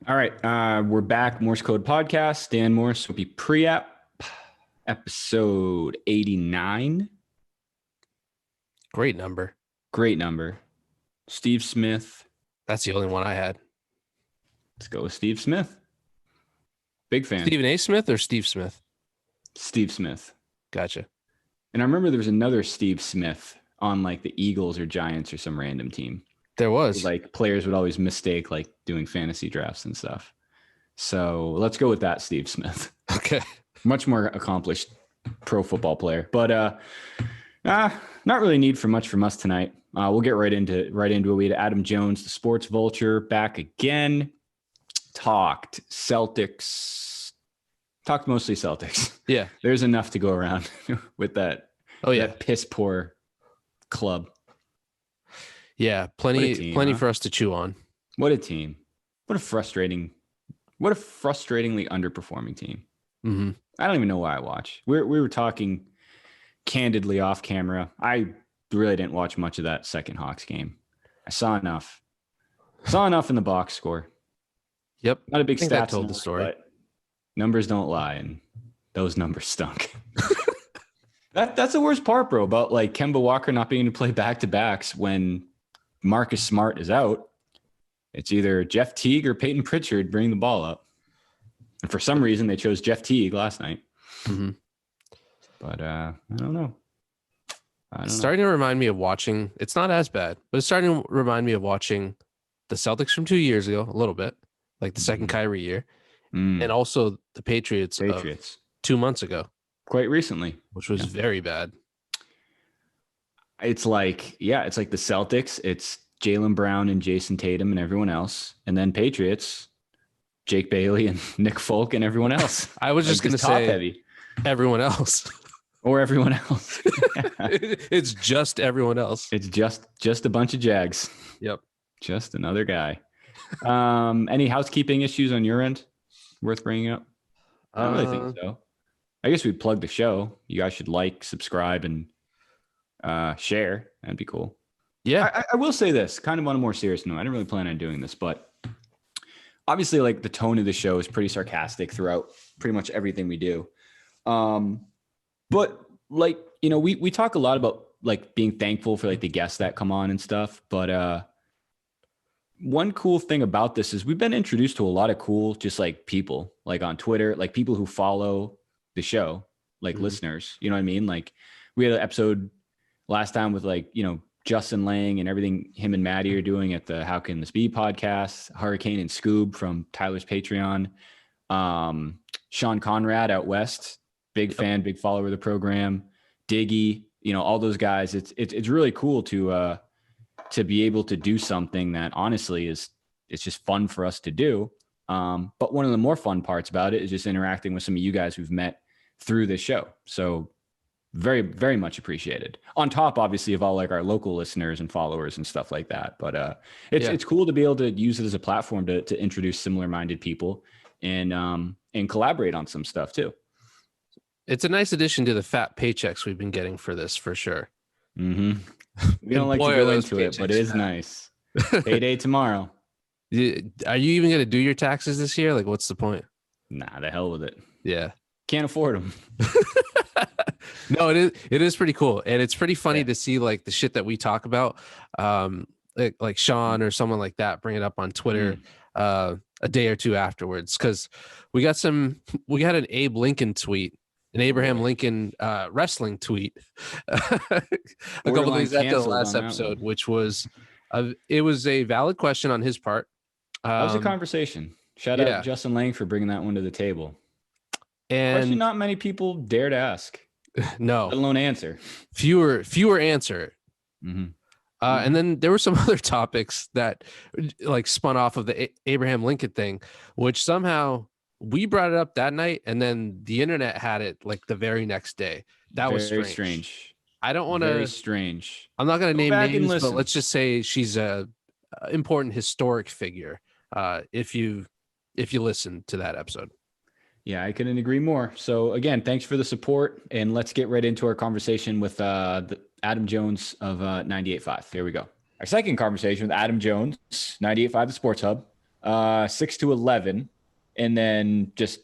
All right, we're back. Morse Code Podcast. Dan Morse will be pre-app, episode 89. Great number. Great number. Steve Smith. That's the only one I had. Let's go with Steve Smith. Big fan. Stephen A. Smith or Steve Smith? Steve Smith. Gotcha. And I remember there was another Steve Smith on like the Eagles or Giants or some random team. There was. Like players would always mistake like doing fantasy drafts and stuff. So let's go with that Steve Smith. Okay. Much more accomplished pro football player. But not really need for much from us tonight. We'll get right into it. We had Adam Jones, the Sports Vulture, back again. Talked Celtics. Talked mostly Celtics. Yeah. There's enough to go around with that. Oh, yeah. That piss poor club. Yeah, plenty huh? for us to chew on. What a team. What a frustratingly underperforming team. Mm-hmm. I don't even know why I watch. We were talking candidly off camera. I really didn't watch much of that second Hawks game. I saw enough. In the box score. Yep. Not a big stats told the story. But numbers don't lie, and those numbers stunk. That's the worst part, bro, about like Kemba Walker not being able to play back-to-backs when Marcus Smart is out. It's either Jeff Teague or Peyton Pritchard bringing the ball up. And for some reason, they chose Jeff Teague last night. Mm-hmm. But I don't know. It's starting to remind me of watching. It's not as bad, but it's starting to remind me of watching the Celtics from 2 years ago, a little bit, like the second Kyrie year, and also the Patriots of 2 months ago. Quite recently. Which was very bad. It's like the Celtics. It's Jaylen Brown and Jason Tatum and everyone else. And then Patriots, Jake Bailey and Nick Folk and everyone else. I was just going to say heavy. Everyone else. Or everyone else. It's just everyone else. It's just a bunch of Jags. Yep. Just another guy. Any housekeeping issues on your end worth bringing up? I don't really think so. I guess we'd plug the show. You guys should like, subscribe, and share. That'd be cool. Yeah. I will say this, kind of on a more serious note. I didn't really plan on doing this, but obviously, like the tone of the show is pretty sarcastic throughout pretty much everything we do. But like, you know, we talk a lot about like being thankful for like the guests that come on and stuff. But one cool thing about this is we've been introduced to a lot of cool, just like people like on Twitter, like people who follow the show, like listeners, you know what I mean? Like we had an episode last time with like, you know, Justin Lang and everything him and Maddie are doing at the How Can This Be podcast, Hurricane and Scoob from Tyler's Patreon, Sean Conrad out West, big fan, big follower of the program, Diggy, you know, all those guys. It's really cool to be able to do something that honestly it's just fun for us to do. But one of the more fun parts about it is just interacting with some of you guys who've met through this show. So very, very much appreciated. On top, obviously, of all like our local listeners and followers and stuff like that. But it's cool to be able to use it as a platform to introduce similar minded people and collaborate on some stuff too. It's a nice addition to the fat paychecks we've been getting for this, for sure. Mm-hmm. We don't like to go into it, but it is nice. Payday tomorrow. Are you even going to do your taxes this year? Like, what's the point? Nah, the hell with it. Yeah. Can't afford them. No, it is pretty cool. And it's pretty funny to see like the shit that we talk about. Like Sean or someone like that, bring it up on Twitter a day or two afterwards. Cause we had an Abe Lincoln tweet, an Abraham Lincoln wrestling tweet a couple days after the last episode, which was, it was a valid question on his part. That was a conversation. Shout out Justin Lang for bringing that one to the table. And question not many people dare to ask. No. Let alone answer. Fewer answer. Mm-hmm. And then there were some other topics that like spun off of the Abraham Lincoln thing, which somehow we brought it up that night. And then the internet had it like the very next day. That was very strange. I don't want to. Very strange. I'm not going to name names, but let's just say she's a important historic figure. If you listen to that episode. Yeah, I couldn't agree more. So again, thanks for the support, and let's get right into our conversation with the Adam Jones of 98.5. Here we go. Our second conversation with Adam Jones, 98.5 The Sports Hub, 6 to 11. And then just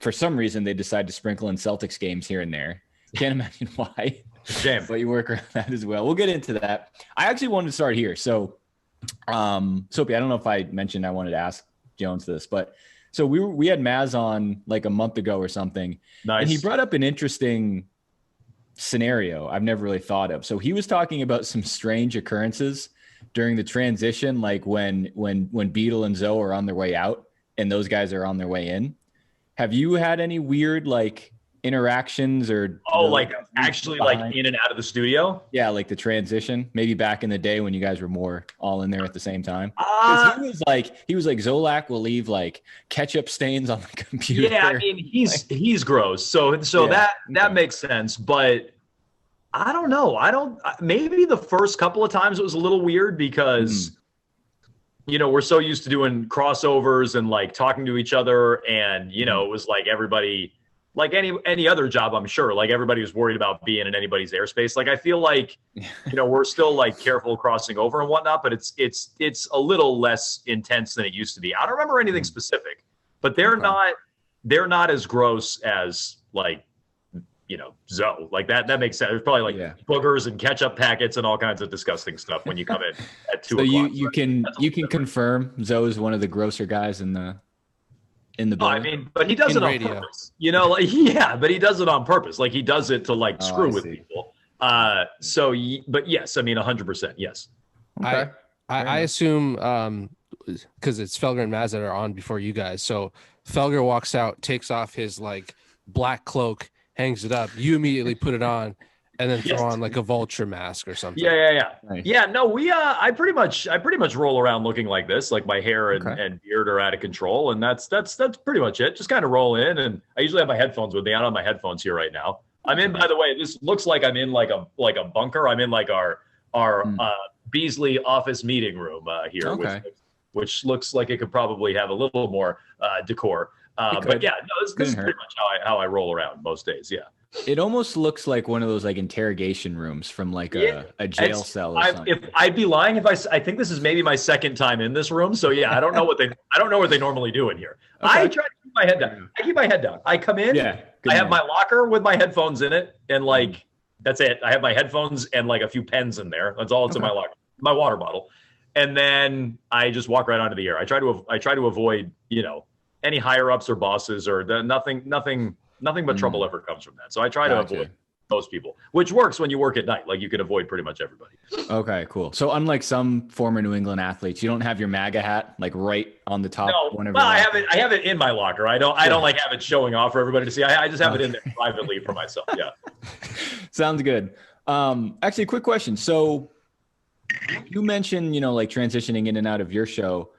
for some reason, they decide to sprinkle in Celtics games here and there. Can't imagine why. Shame. But you work around that as well. We'll get into that. I actually wanted to start here. So, Soapy, I don't know if I mentioned I wanted to ask Jones this, but so we had Maz on like a month ago or something. Nice. And he brought up an interesting scenario I've never really thought of. So he was talking about some strange occurrences during the transition, like when Beetle and Zoe are on their way out and those guys are on their way in. Have you had any weird like interactions or like actually behind? Like in and out of the studio? Yeah, like the transition, maybe back in the day when you guys were more all in there at the same time. He was like Zolak will leave like ketchup stains on the computer. Yeah, I mean he's gross. So that makes sense, but I don't know. Maybe the first couple of times it was a little weird because we're so used to doing crossovers and like talking to each other, and it was like everybody, like any other job, I'm sure, like everybody was worried about being in anybody's airspace. Like I feel like we're still like careful crossing over and whatnot, but it's a little less intense than it used to be. I don't remember anything specific, but they're not as gross as like Zoe. Like that makes sense. There's probably like boogers and ketchup packets and all kinds of disgusting stuff when you come in at 2 o'clock. So you can confirm Zoe's one of the grosser guys in the building. I mean, but he does it on purpose. But he does it on purpose. Like he does it to like screw with people. But yes, I mean 100%. Yes. Okay. I assume because it's Felger and Maz that are on before you guys. So Felger walks out, takes off his like black cloak, hangs it up. You immediately put it on, and then throw on like a vulture mask or something. Yeah. Nice. Yeah, no, I pretty much roll around looking like this. Like my hair and beard are out of control, and that's pretty much it. Just kind of roll in, and I usually have my headphones with me. I don't have my headphones here right now. I'm in, by the way, this looks like I'm in like a bunker. I'm in like our Beasley office meeting room here, which looks like it could probably have a little more decor. But yeah, no, this is pretty much how I roll around most days. Yeah. It almost looks like one of those like interrogation rooms from like a jail cell or something. If I'd be lying if I think this is maybe my second time in this room. So yeah, I don't know what they normally do in here. Okay. I try to keep my head down. I keep my head down. I come in. Yeah. I have my locker with my headphones in it, and like that's it. I have my headphones and like a few pens in there. That's all that's in my locker. My water bottle, and then I just walk right onto the air. I try to avoid any higher ups or bosses or nothing but trouble ever comes from that. So I try to avoid most people, which works when you work at night. Like you can avoid pretty much everybody. Okay, cool. So unlike some former New England athletes, you don't have your MAGA hat like right on the top. No, well, I have it in my locker. I don't like have it showing off for everybody to see. I just have it in there privately for myself. Yeah. Sounds good. Actually, quick question. So you mentioned, like transitioning in and out of your show.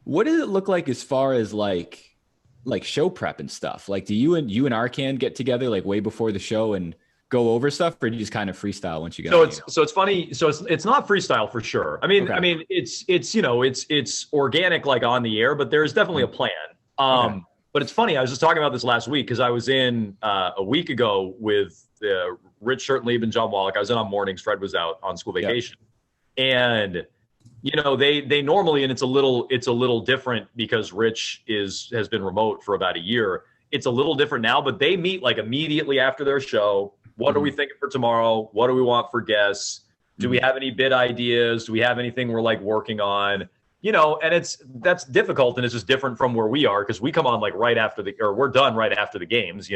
What does it look like as far as like show prep and stuff? Like, do you and Arcan get together like way before the show and go over stuff, or do you just kind of freestyle once you get? So it's funny. So it's not freestyle for sure. I mean, it's organic like on the air, but there's definitely a plan. But it's funny. I was just talking about this last week because I was in a week ago with Rich Shirtlieb and John Wallach. I was in on mornings. Fred was out on school vacation, and they normally, and it's a little different because Rich has been remote for about a year. It's a little different now, but they meet like immediately after their show. What are we thinking for tomorrow? What do we want for guests? Do we have any bid ideas? Do we have anything we're like working on? And that's difficult, and it's just different from where we are because we come on like right after we're done right after the games,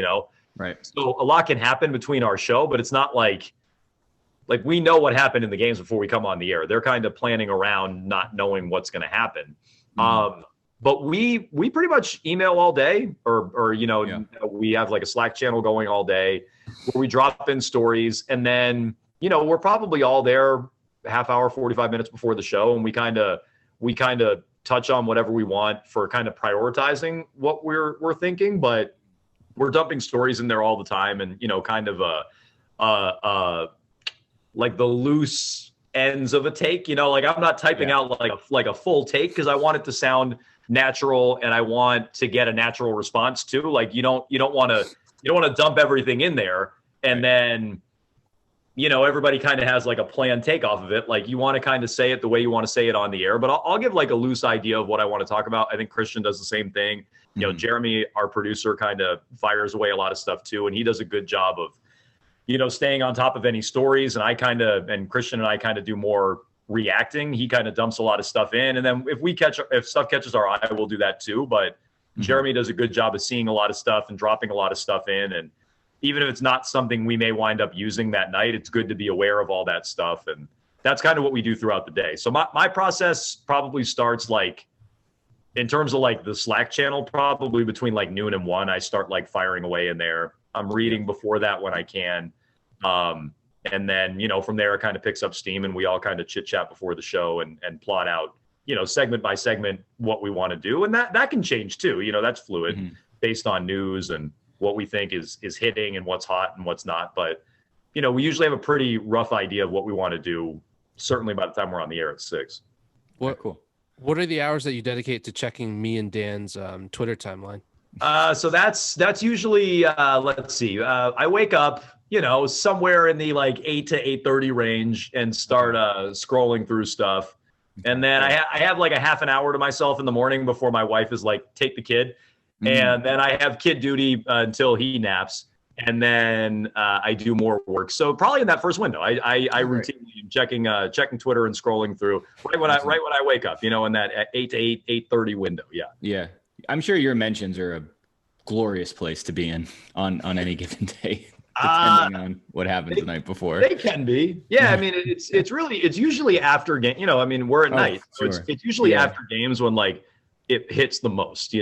Right. So a lot can happen between our show, but it's not like we know what happened in the games before we come on the air. They're kind of planning around not knowing what's going to happen. But we pretty much email all day or we have like a Slack channel going all day where we drop in stories, and then, we're probably all there half hour, 45 minutes before the show. And we kind of touch on whatever we want for kind of prioritizing what we're thinking, but we're dumping stories in there all the time. And, kind of like the loose ends of a take, like I'm not typing out like a full take because I want it to sound natural and I want to get a natural response too. Like you don't want to dump everything in there and then everybody kind of has like a planned takeoff of it. Like you want to kind of say it the way you want to say it on the air, but I'll give like a loose idea of what I want to talk about. I think Christian does the same thing. Jeremy, our producer, kind of fires away a lot of stuff too. And he does a good job of, staying on top of any stories. And Christian and I kind of do more reacting. He kind of dumps a lot of stuff in. And then if stuff catches our eye, we'll do that too. But Jeremy does a good job of seeing a lot of stuff and dropping a lot of stuff in. And even if it's not something we may wind up using that night, it's good to be aware of all that stuff. And that's kind of what we do throughout the day. So my process probably starts like, in terms of like the Slack channel, probably between like noon and 1, I start like firing away in there. I'm reading before that when I can. And then, from there it kind of picks up steam and we all kind of chit chat before the show and plot out, segment by segment what we want to do. And that can change too. That's fluid based on news and what we think is hitting and what's hot and what's not. But, we usually have a pretty rough idea of what we want to do, certainly by the time we're on the air at 6. Cool. What are the hours that you dedicate to checking me and Dan's Twitter timeline? So that's usually, let's see, I wake up, somewhere in the like 8 to 8:30 range and start scrolling through stuff. And then I have like a half an hour to myself in the morning before my wife is like, take the kid. And then I have kid duty until he naps. And then I do more work. So probably in that first window, I routinely am checking Twitter and scrolling through right when I wake up, in that 8 to 8:30 window. Yeah. Yeah. I'm sure your mentions are a glorious place to be in on any given day, depending on what happened the night before. They can be. Yeah. I mean, it's usually after game, we're at night. So sure. It's usually after games when like it hits the most,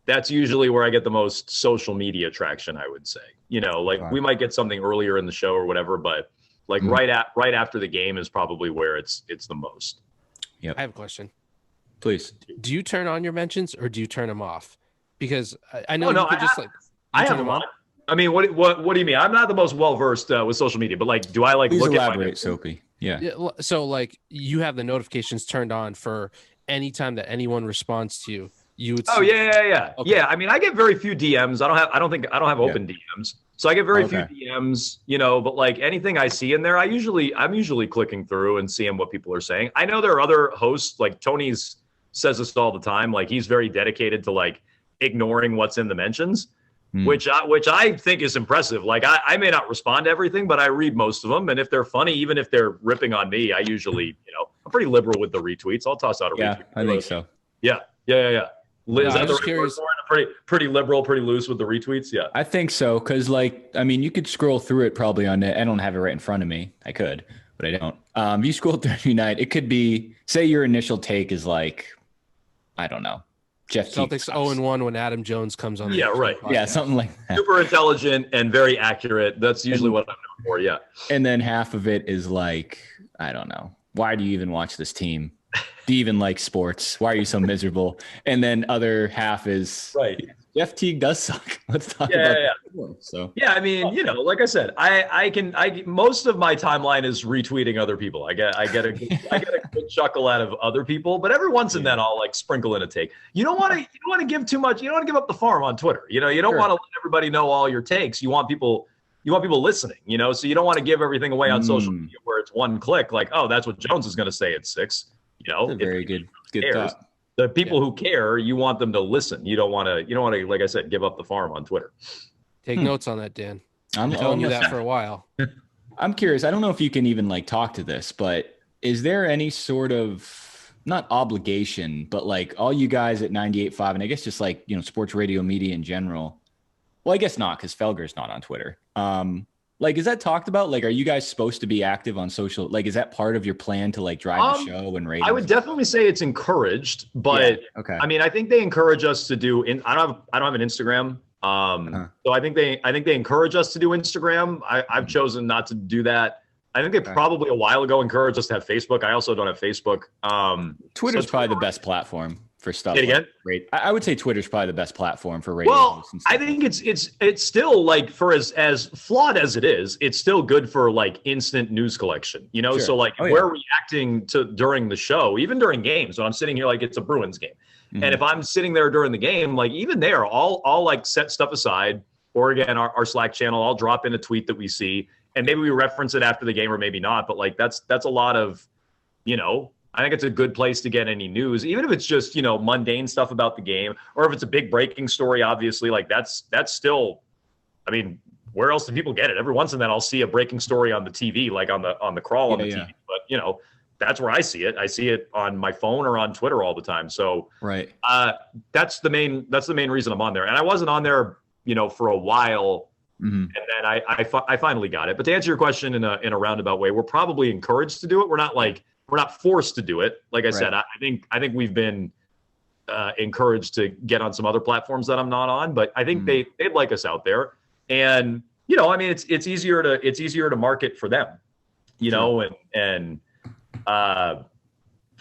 that's usually where I get the most social media traction, I would say. We might get something earlier in the show or whatever, but like right after the game is probably where it's the most. Yeah. I have a question. Please. Do you turn on your mentions or do you turn them off? Because I know I have them on. I mean, what do you mean? I'm not the most well versed with social media, but like, do I like look at my Soapy? Yeah. So like, you have the notifications turned on for any time that anyone responds to you. You would. Oh yeah. Okay. Yeah. I mean, I get very few DMs. I don't have open DMs, so I get very few DMs. But like anything I see in there, I'm usually clicking through and seeing what people are saying. I know there are other hosts, like Tony's says this all the time. Like he's very dedicated to like ignoring what's in the mentions, which I think is impressive. Like I may not respond to everything, but I read most of them, and if they're funny, even if they're ripping on me, I usually I'm pretty liberal with the retweets. I'll toss out a retweet. Yeah, I think so. Yeah. Liz, no, pretty liberal, pretty loose with the retweets. Yeah, I think so. Cause you could scroll through it probably on it. I don't have it right in front of me. I could, but I don't. You scroll through every night. It could be, say your initial take is like, I don't know, Jeff Celtics 0-1 when Adam Jones comes on. Yeah, right. Yeah, something like that. Super intelligent and very accurate. That's usually what I'm known for. Yeah. And then half of it is like, I don't know. Why do you even watch this team? Do you even like sports? Why are you so miserable? And then other half is right. Jeff Teague does suck. Let's talk about that. So I mean, like I said, I most of my timeline is retweeting other people. I get a good chuckle out of other people, but every once in then I'll like sprinkle in a take. You don't want to give too much. You don't want to give up the farm on Twitter. You don't want to let everybody know all your takes. You want people listening. So you don't want to give everything away on social media where it's one click. Like, oh, that's what Jones is going to say at 6. Very good thought. The people who care, you want them to listen. You don't want to, like I said, give up the farm on Twitter. Take notes on that, Dan. I'm telling you that for a while. I'm curious. I don't know if you can even like talk to this, but is there any sort of not obligation, but like all you guys at 98.5, and I guess just like, sports radio media in general. Well, I guess not, because Felger's not on Twitter. Like, is that talked about? Like, are you guys supposed to be active on social? Like, is that part of your plan to like drive the show and ratings? I would definitely say it's encouraged, but I mean, I think they encourage us to do. I don't have an Instagram, so I think they encourage us to do Instagram. I've chosen not to do that. I think they probably a while ago encouraged us to have Facebook. I also don't have Facebook. Twitter's probably the best platform for stuff. Say it again? Like I would say Twitter's probably the best platform for radio. Well, I think it's still like for as flawed as it is, it's still good for like instant news collection. Sure. So like we're reacting to during the show, even during games. When I'm sitting here like it's a Bruins game, and if I'm sitting there during the game, like even there, I'll like set stuff aside. Or again, our Slack channel, I'll drop in a tweet that we see. and maybe we reference it after the game or maybe not, but like that's a lot of, I think it's a good place to get any news, even if it's just, mundane stuff about the game, or if it's a big breaking story, obviously, like that's still, I mean, where else do people get it? Every once in a while I'll see a breaking story on the TV, like on the crawl on the TV, but that's where I see it. I see it on my phone or on Twitter all the time. So right. That's the main reason I'm on there. And I wasn't on there, for a while. Mm-hmm. And then I finally got it. But to answer your question in a roundabout way, we're probably encouraged to do it. We're not forced to do it. Like I said, I think we've been encouraged to get on some other platforms that I'm not on, but I think they'd like us out there. And I mean, it's easier to market for them, and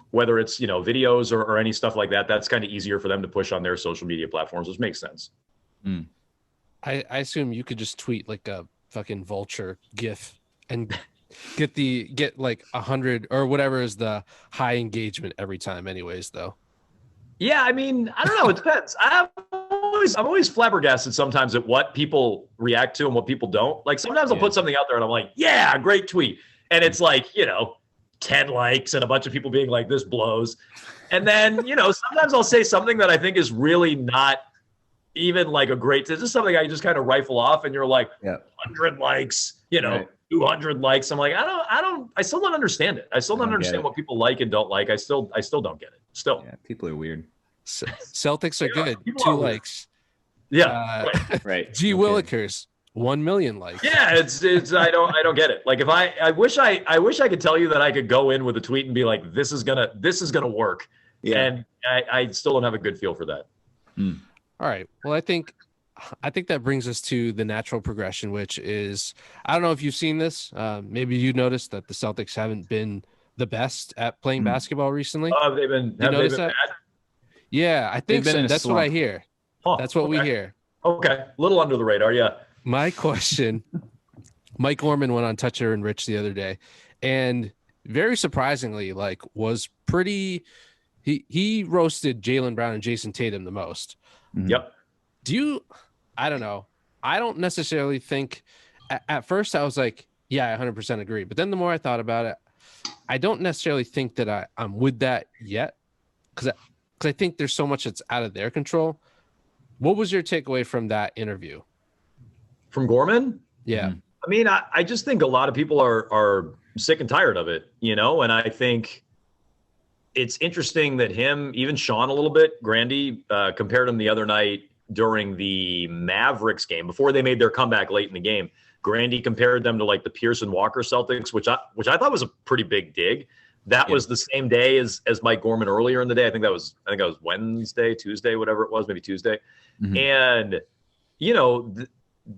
whether it's videos or any stuff like that, that's kind of easier for them to push on their social media platforms, which makes sense. I assume you could just tweet like a fucking vulture gif and get like 100 or whatever is the high engagement every time anyways, though. Yeah, I mean, I don't know, it depends. I'm always flabbergasted sometimes at what people react to and what people don't. Like sometimes I'll put something out there and I'm like, yeah, great tweet, and it's like 10 likes and a bunch of people being like, this blows. And then sometimes I'll say something that I think is really not even like a great, this is something I just kind of rifle off, and you're like, 100 likes, 200 likes. I'm like, I still don't understand it. I still don't understand what people like and don't like. I still don't get it. Still. Yeah, people are weird. Celtics are good. 2 likes. Yeah. Right. G Willikers, 1 million likes. Yeah, it's I don't get it. Like if I wish I could tell you that I could go in with a tweet and be like, this is gonna work. Yeah. And I still don't have a good feel for that. All right. Well, I think that brings us to the natural progression, which is, I don't know if you've seen this. Maybe you noticed that the Celtics haven't been the best at playing basketball recently. Have they been bad? Yeah, I think so. That's what I hear. That's what we hear. Okay. A little under the radar. Yeah. My question, Mike Gorman went on Toucher and Rich the other day, and very surprisingly, was pretty, he roasted Jaylen Brown and Jason Tatum the most. Yep. I don't know. I don't necessarily think at first I was like, yeah, I 100% agree. But then the more I thought about it, I don't necessarily think that I'm with that yet. Because I think there's so much that's out of their control. What was your takeaway from that interview? From Gorman? Yeah. I mean, I just think a lot of people are sick and tired of it, and I think it's interesting that even Sean a little bit, Grandy, compared him the other night during the Mavericks game before they made their comeback late in the game. Grandy compared them to like the Pearson Walker Celtics, which I thought was a pretty big dig. That was the same day as Mike Gorman earlier in the day. I think that was Wednesday, Tuesday, whatever it was, maybe Tuesday. Mm-hmm. And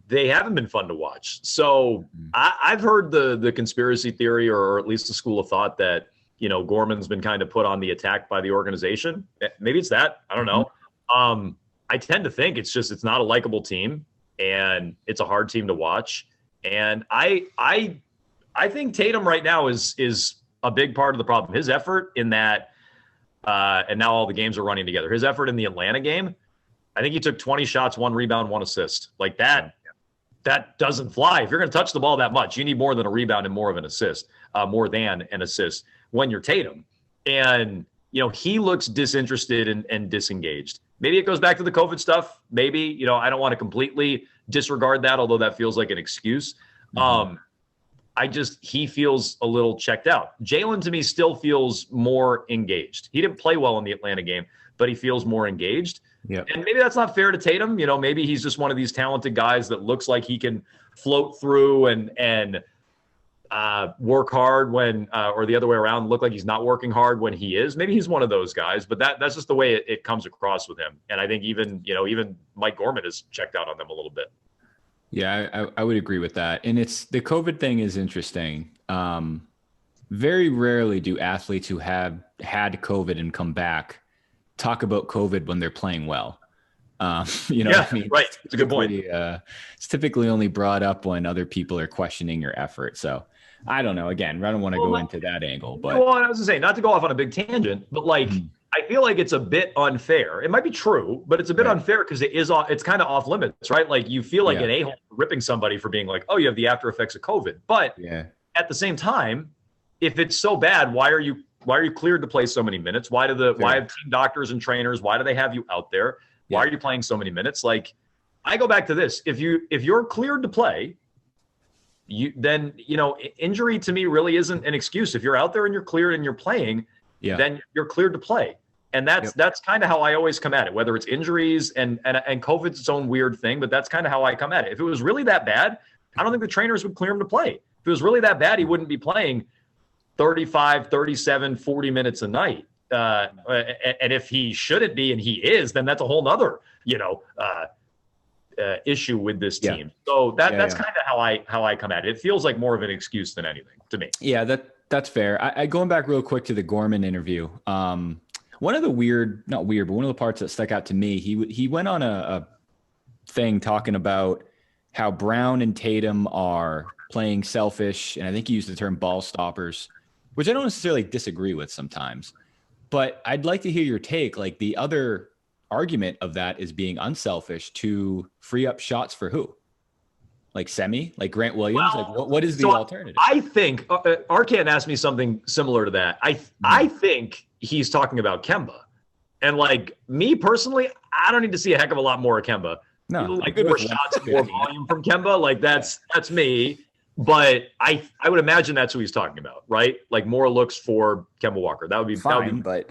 they haven't been fun to watch. So I've heard the conspiracy theory, or at least the school of thought that Gorman's been kind of put on the attack by the organization. Maybe it's that. I don't know. I tend to think it's not a likable team, and it's a hard team to watch. And I think Tatum right now is a big part of the problem. His effort in that, and now all the games are running together. His effort in the Atlanta game, I think he took 20 shots, 1 rebound, 1 assist. Like that doesn't fly. If you're going to touch the ball that much, you need more than a rebound and more of an assist, more than an assist when you're Tatum. And, he looks disinterested and disengaged. Maybe it goes back to the COVID stuff. Maybe, I don't want to completely disregard that, although that feels like an excuse. He feels a little checked out. Jaylen, to me, still feels more engaged. He didn't play well in the Atlanta game, but he feels more engaged. Yep. And maybe that's not fair to Tatum. Maybe he's just one of these talented guys that looks like he can float through and work hard when, or the other way around, look like he's not working hard when he is. Maybe he's one of those guys, but that's just the way it comes across with him. And I think even Mike Gorman has checked out on them a little bit. Yeah, I would agree with that. And the COVID thing is interesting. Very rarely do athletes who have had COVID and come back talk about COVID when they're playing well. What I mean? Right. It's a good point. It's typically only brought up when other people are questioning your effort. So I don't know. Again, I don't want to go into that angle, but I was gonna say, not to go off on a big tangent, but I feel like it's a bit unfair. It might be true, but it's a bit unfair because it's kind of off limits, right? Like you feel like an a-hole ripping somebody for being like, oh, you have the after effects of COVID. But at the same time, if it's so bad, why are you cleared to play so many minutes? Why have team doctors and trainers? Why do they have you out there? Why are you playing so many minutes? Like, I go back to this. If you're cleared to play, then injury to me really isn't an excuse. If you're out there and you're cleared and you're playing, then you're cleared to play. And that's kind of how I always come at it, whether it's injuries and COVID's its own weird thing, but that's kind of how I come at it. If it was really that bad, I don't think the trainers would clear him to play. If it was really that bad, he wouldn't be playing 35, 37, 40 minutes a night. And if he shouldn't be and he is, then that's a whole nother, issue with this team. So that's kind of how I come at it. It feels like more of an excuse than anything to me. Yeah, that's fair. I going back real quick to the Gorman interview. One of the but one of the parts that stuck out to me, he went on a thing talking about how Brown and Tatum are playing selfish, and I think he used the term ball stoppers, which I don't necessarily disagree with sometimes. But I'd like to hear your take. Like, the other argument of that is being unselfish to free up shots for who? Like like Grant Williams? Well, like what is the alternative? I think Arcan asked me something similar to that. I think he's talking about Kemba. And like me personally, I don't need to see a heck of a lot more of Kemba. No, like more shots and more volume from Kemba. Like that's me. But I would imagine that's who he's talking about, right? Like more looks for Kemba Walker. That would be fine. But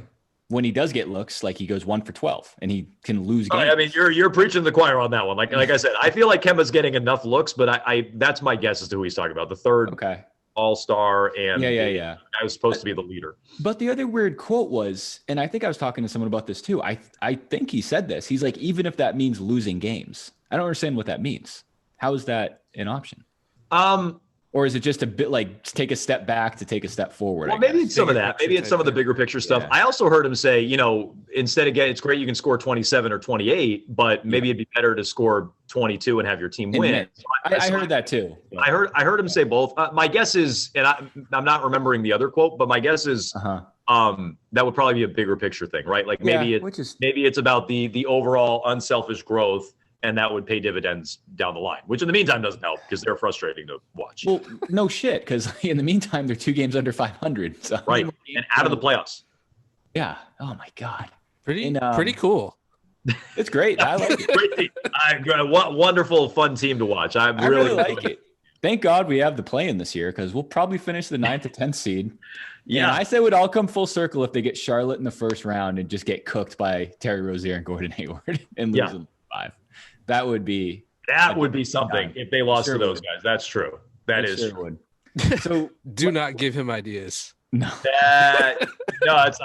when he does get looks, like he goes 1 for 12 and he can lose games. I mean, you're preaching to the choir on that one. Like I said, I feel like Kemba's getting enough looks, but I that's my guess as to who he's talking about. The third all-star and I was supposed to be the leader. But the other weird quote was, and I think I was talking to someone about this too. I think he said this. He's like, even if that means losing games, I don't understand what that means. How is that an option? Or is it just a bit like take a step back to take a step forward? Well, maybe it's some of that. Maybe it's some of the bigger picture stuff. Yeah. I also heard him say, instead of it's great you can score 27 or 28, but maybe it'd be better to score 22 and have your team win. So I heard that too. I heard him say both. My guess is, and I'm not remembering the other quote, but my guess is that would probably be a bigger picture thing, right? Like maybe it's about the overall unselfish growth. And that would pay dividends down the line, which in the meantime doesn't help because they're frustrating to watch. Well, no shit, because in the meantime, they're 2 games under 500. So right, and out of the playoffs. Yeah. Oh, my God. Pretty cool. It's great. I like it. What wonderful, fun team to watch. I really like it. Thank God we have the play-in this year because we'll probably finish the 9th or 10th seed. Yeah. And I say it would all come full circle if they get Charlotte in the first round and just get cooked by Terry Rozier and Gordon Hayward and lose them 5. That would be something if they lost to those guys. That's true. That is true. So do not give him ideas. No. I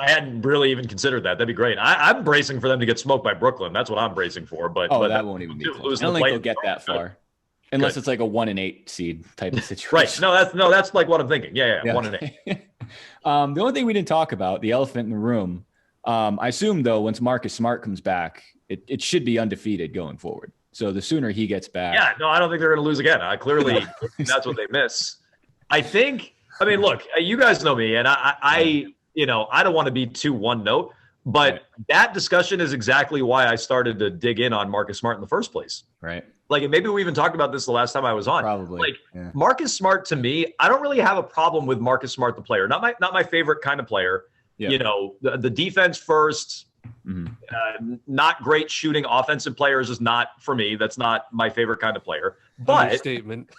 hadn't really even considered that. That'd be great. I'm bracing for them to get smoked by Brooklyn. That's what I'm bracing for. But that won't even be close. I don't think they'll get that far. Unless it's like a 1-8 seed type of situation. Right. No, that's like what I'm thinking. Yeah. 1-8. The only thing we didn't talk about, the elephant in the room. I assume though, once Marcus Smart comes back, it should be undefeated going forward. So the sooner he gets back. Yeah, no, I don't think they're going to lose again. Clearly, that's what they miss. I mean, look, you guys know me, and I don't want to be too one note, but that discussion is exactly why I started to dig in on Marcus Smart in the first place. Right. Like, and maybe we even talked about this the last time I was on. Probably. Marcus Smart, to me, I don't really have a problem with Marcus Smart, the player. Not my favorite kind of player. Yeah. The defense first. Mm-hmm. Not great shooting offensive players is not for me. That's not my favorite kind of player. But statement.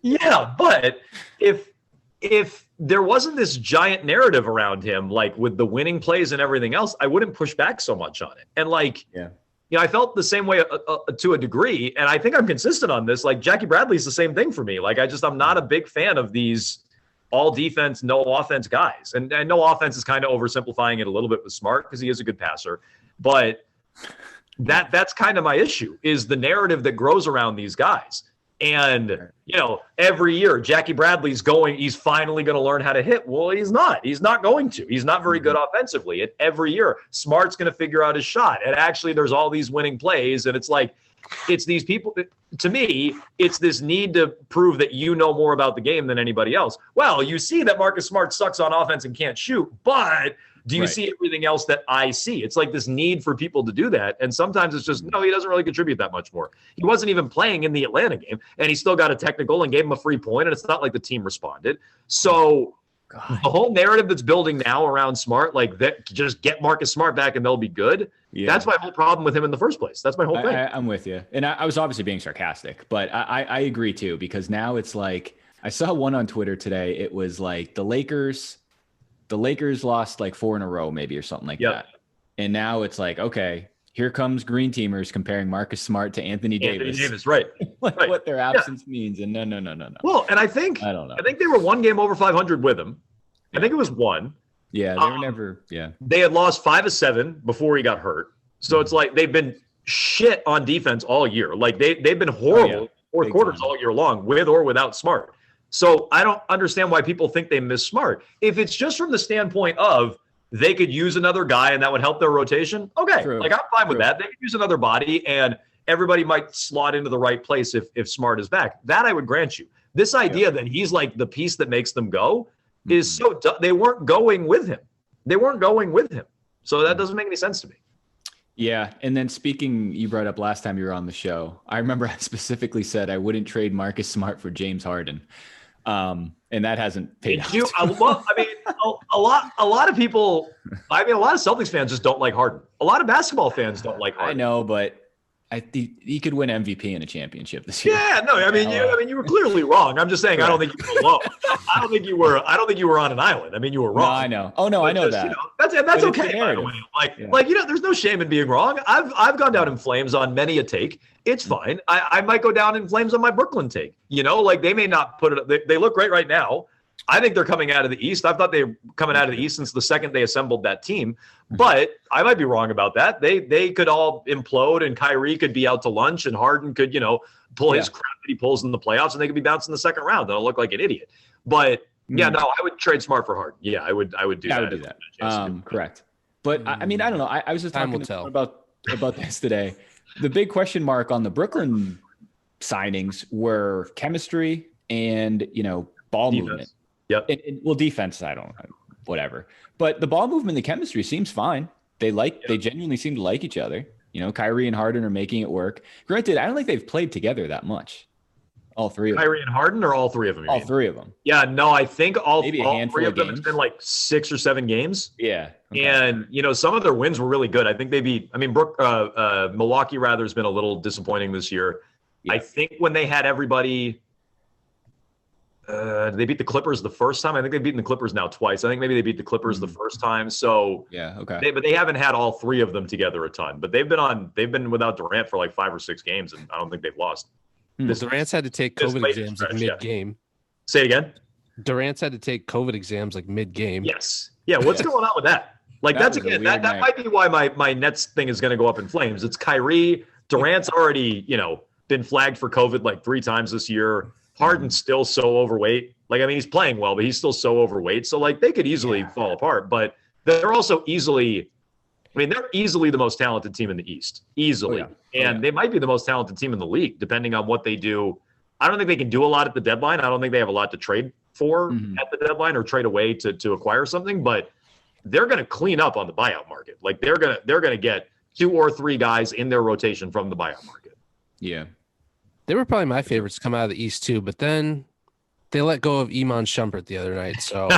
Yeah, but if there wasn't this giant narrative around him, like with the winning plays and everything else, I wouldn't push back so much on it. And I felt the same way to a degree, and I think I'm consistent on this. Like Jackie Bradley's the same thing for me. Like I'm not a big fan of these all defense, no offense guys. And no offense is kind of oversimplifying it a little bit with Smart because he is a good passer. But that's kind of my issue is the narrative that grows around these guys. And, every year Jackie Bradley's he's finally going to learn how to hit. Well, he's not. He's not going to. He's not very good offensively. And every year Smart's going to figure out his shot. And actually there's all these winning plays. And it's like, it's these people, to me, it's this need to prove that you know more about the game than anybody else. Well, you see that Marcus Smart sucks on offense and can't shoot, but Do you Right. see everything else that I see? It's like this need for people to do that. And sometimes it's just, no, he doesn't really contribute that much more. He wasn't even playing in the Atlanta game, and he still got a technical and gave him a free point, and it's not like the team responded. So God. the whole narrative that's building now around Smart, like that, just get Marcus Smart back and they'll be good. Yeah. That's my whole problem with him in the first place. That's my whole thing. I'm with you. And I was obviously being sarcastic, but I agree too, because now it's like, I saw one on Twitter today. It was like the Lakers lost like 4 in a row, maybe, or something like that. And now it's like, okay, here comes green teamers comparing Marcus Smart to Anthony Davis. Right. Like Right. what their absence means. And no. Well, and I think don't know. I think they were one game over 500 with him. I think it was one. Yeah, they were never. Yeah, They had lost 5 of 7 before he got hurt. So it's like they've been shit on defense all year. Like they've been horrible fourth quarters all year long, with or without Smart. So I don't understand why people think they miss Smart. If it's just from the standpoint of they could use another guy and that would help their rotation, okay. True. Like I'm fine with that. They could use another body and everybody might slot into the right place if Smart is back. That I would grant you. This idea that he's like the piece that makes them go is so they weren't going with him. So that doesn't make any sense to me. Yeah. And then speaking, you brought up last time you were on the show, I remember I specifically said I wouldn't trade Marcus Smart for James Harden. And that hasn't paid out. A lot of people, a lot of Celtics fans just don't like Harden. A lot of basketball fans don't like Harden. I know, but he could win MVP in a championship this year. Yeah, no, you were clearly wrong. I'm just saying, I don't think you were alone. I don't think you were on an island. I mean, you were wrong. No, I know. Oh no, I know that. That's okay. By the way. There's no shame in being wrong. I've gone down in flames on many a take. It's fine. I might go down in flames on my Brooklyn take. They may not put it. They look great right now. I think they're coming out of the East. I thought they were coming out of the East since the second they assembled that team. But I might be wrong about that. They could all implode, and Kyrie could be out to lunch, and Harden could, pull his crap that he pulls in the playoffs, and they could be bouncing the second round. They'll look like an idiot. But I would trade Smart for Harden. Yeah, I would do that. I would do that. Correct. But I don't know. I was just talking about this today. The big question mark on the Brooklyn signings were chemistry and, ball movement. Yep. Defense, I don't know, whatever. But the ball movement, the chemistry seems fine. They genuinely seem to like each other. Kyrie and Harden are making it work. Granted, I don't think they've played together that much. All three of them. Kyrie and Harden, or all three of them? All three of them. Yeah, no, I think all three of them, games. it's been like 6 or 7 games. Yeah. Okay. And, some of their wins were really good. I think Milwaukee rather has been a little disappointing this year. Yeah. I think when they had everybody, they beat the Clippers the first time. I think they've beaten the Clippers now twice. I think maybe they beat the Clippers the first time. So yeah, okay. But they haven't had all three of them together a ton. But they've been without Durant for like 5 or 6 games, and I don't think they've lost. Durant's had to take COVID exams like mid-game. Say it again. Durant's had to take COVID exams like mid-game. Yes. Yeah. What's going on with that? Like that might be why my Nets thing is going to go up in flames. It's Kyrie. Durant's already been flagged for COVID like 3 times this year. Harden's still so overweight. He's playing well, but he's still so overweight. So they could easily fall apart. But they're also easily the most talented team in the East. Easily. And they might be the most talented team in the league, depending on what they do. I don't think they can do a lot at the deadline. I don't think they have a lot to trade for at the deadline or trade away to acquire something. But they're going to clean up on the buyout market. They're going to get 2 or 3 guys in their rotation from the buyout market. Yeah. They were probably my favorites to come out of the East too, but then they let go of Iman Shumpert the other night. So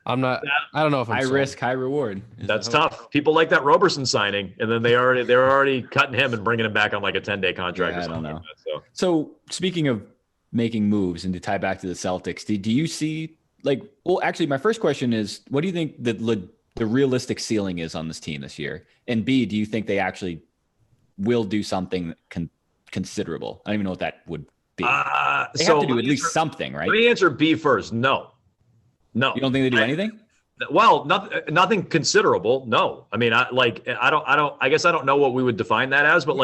I'm not. I don't know if I'm high risk, high reward. That's tough. People like that Roberson signing, and then they're already cutting him and bringing him back on like a 10-day contract. I don't know. So speaking of making moves, and to tie back to the Celtics, do you see actually, my first question is, what do you think the realistic ceiling is on this team this year? And B, do you think they actually will do something considerable? I don't even know what that would be. They have to do at least something, right? Let me answer B first. No. You don't think they do anything? Well, nothing considerable. No. I guess I don't know what we would define that as, but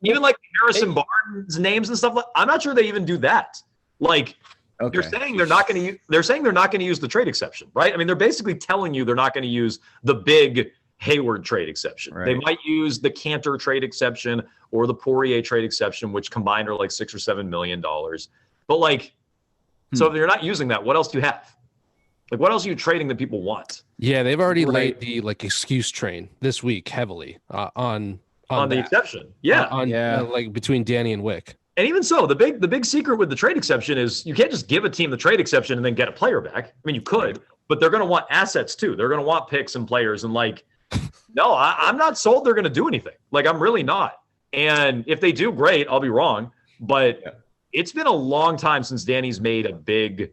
even Harrison Barnes names and stuff. I'm not sure they even do that. They're saying they're not going to use the trade exception, right? They're basically telling you they're not going to use the big Hayward trade exception. Right. They might use the Cantor trade exception or the Poirier trade exception, which combined are like $6 or $7 million. But so if you're not using that, what else do you have? What else are you trading that people want? Yeah, they've already laid the excuse train this week heavily on the exception. Yeah, like between Danny and Wick. And even so, the big secret with the trade exception is you can't just give a team the trade exception and then get a player back. I mean, you could, but they're going to want assets too. They're going to want picks and players. And no, I'm not sold they're going to do anything. I'm really not. And if they do, great. I'll be wrong. But it's been a long time since Danny's made a big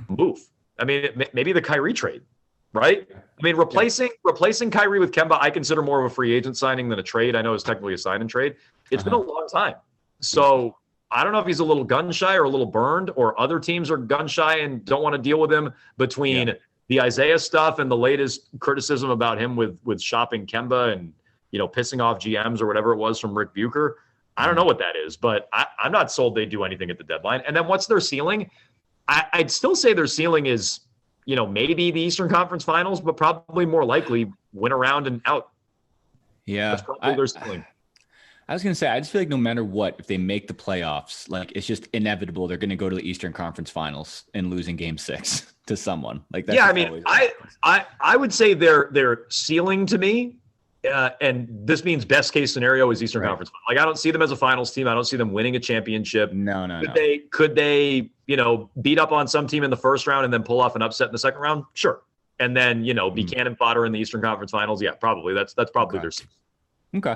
move. I mean, maybe the Kyrie trade, right? I mean, replacing Kyrie with Kemba, I consider more of a free agent signing than a trade. I know it's technically a sign and trade. It's been a long time. So I don't know if he's a little gun shy or a little burned, or other teams are gun shy and don't want to deal with him between the Isaiah stuff and the latest criticism about him with shopping Kemba and, pissing off GMs or whatever it was from Rick Bucher. I don't know what that is, but I'm not sold they do anything at the deadline. And then what's their ceiling? I'd still say their ceiling is, maybe the Eastern Conference Finals, but probably more likely win around and out. Yeah. That's probably their ceiling. I was going to say, I just feel like no matter what, if they make the playoffs, it's just inevitable. They're going to go to the Eastern Conference Finals and lose in Game 6 to someone. That's I mean, I would say their ceiling to me, and this means best case scenario is Eastern Conference. I don't see them as a finals team. I don't see them winning a championship. No. Could they, beat up on some team in the first round and then pull off an upset in the second round? Sure. And then, be cannon fodder in the Eastern Conference Finals. Yeah, probably. That's probably their ceiling. Okay.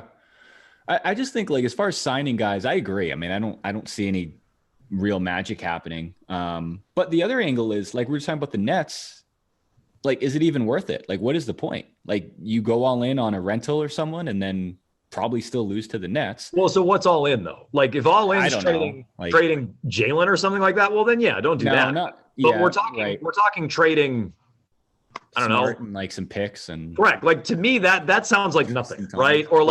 I just think as far as signing guys, I agree. I mean, I don't see any real magic happening. But the other angle is we were talking about the Nets. Is it even worth it? What is the point? You go all in on a rental or someone and then probably still lose to the Nets. Well, so what's all in though? If all in is trading Jalen or something like that, well then don't do that. But we're talking trading. I don't know, and some picks and correct. To me, that sounds like nothing, right? Or